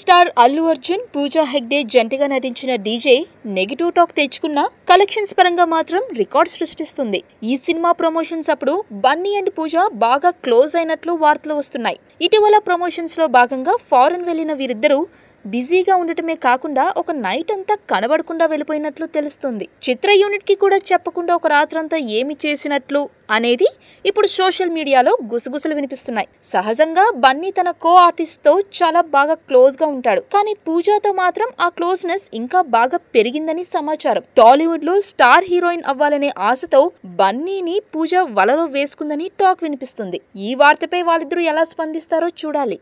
Star Allu Arjun, Pooja Hegde జంటగా నటించిన DJ negative talk తెచ్చుకున్న కలెక్షన్స్ పరంగా మాత్రం రికార్డ్ సృష్టిస్తుంది. ఈ సినిమా ప్రమోషన్స్ అప్పుడు బన్నీ అండ్ పూజ బాగా క్లోజ్ అయినట్లు వార్తలు వస్తున్నాయి. ఇటీవల ప్రమోషన్స్ లో భాగంగా ఫారెన్ వెళ్లిన వీరిద్దరూ బిజీగా ఉండటమే కాకుండా ఒక నైట్ అంతా కనబడకుండా వెళ్ళిపోయినట్లు తెలుస్తుంది. చిత్ర యూనిట్ కి కూడా చెప్పకుండా ఒక రాత్రంతా ఏమి చేసినట్లు అనేది ఇప్పుడు సోషల్ మీడియాలో గుసగుసలు వినిపిస్తున్నాయి. సహజంగా బన్నీ తన కో ఆర్టిస్ట్ తో చాలా బాగా క్లోజ్ గా ఉంటాడు. కానీ పూజాతో మాత్రం ఆ క్లోజ్నెస్ ఇంకా బాగా పెరిగిందని సమాచారం. టాలీవుడ్ లో స్టార్ హీరోయిన్ అవ్వాలనే ఆశతో బన్నీని పూజ వలలో వేసుకుందని టాక్ వినిపిస్తుంది. ఈ వార్తపై వాళ్ళిద్దరూ ఎలా స్పందిస్తారో చూడాలి.